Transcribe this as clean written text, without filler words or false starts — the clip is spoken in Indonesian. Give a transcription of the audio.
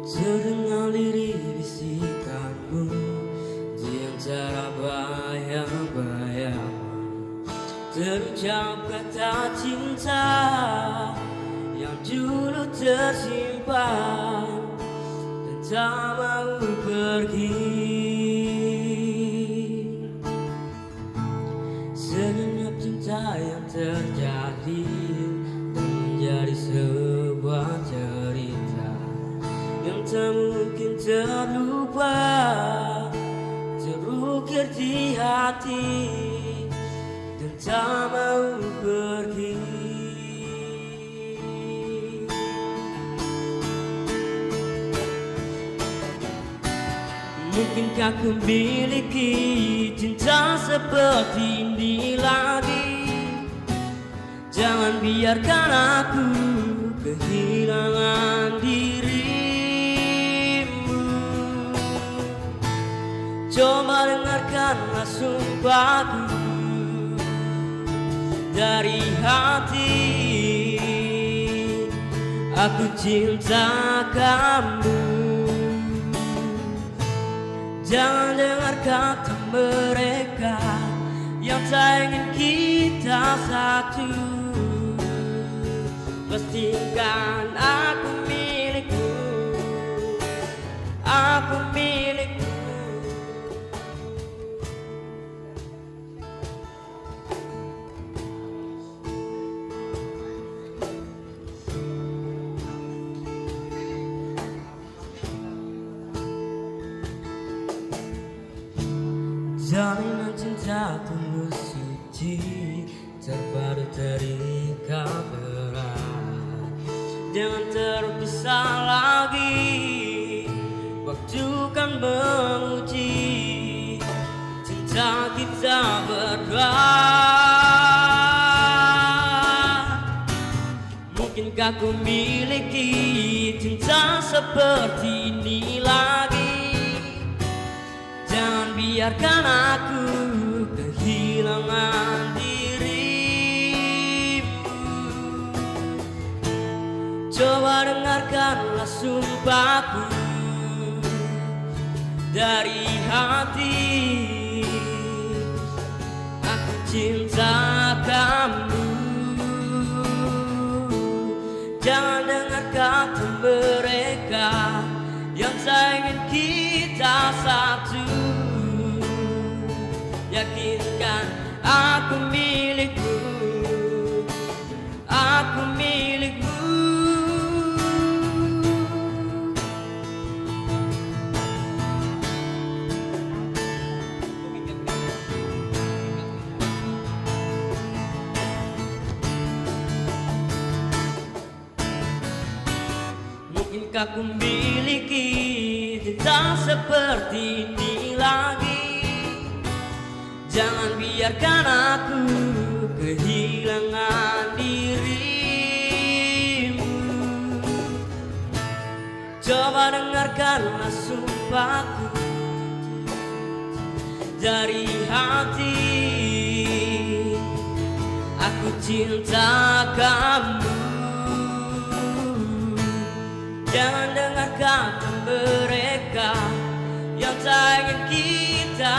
Terdengar lirik bisikanmu di antara bayang-bayang, terucap kata cinta yang dulu tersimpan dan tak mau pergi. Senyap cinta yang terjadi dan menjadi sebuah cerita yang tak mungkin terlupa, terukir di hati dan tak mau pergi. Mungkinkah ku miliki cinta seperti ini lagi? Jangan biarkan aku kehilangan dirimu. Coba dengarkanlah sumpahku dari hati. Aku cinta kamu. Jangan dengar kata mereka yang tak ingin kita satu. Pastikan aku milikmu, aku milikmu. Jalinan cinta tulus suci terpadu terikat erat. Jangan terpisah lagi, waktu kan menguji cinta kita berdua. Mungkinkah ku miliki cinta seperti ini lagi? Jangan biarkan aku kehilangan dirimu. Coba dengarkanlah sumpahku dari hati. Aku cinta kamu. Jangan dengar kata mereka yang tak ingin kita satu. Yakinkan aku milikmu, aku milikmu. Mungkinkah ku miliki cinta seperti ini lagi? Jangan biarkan aku kehilangan dirimu. Coba dengarkanlah sumpahku dari hati. Aku cinta kamu. Jangan dengar kata mereka yang tak ingin kita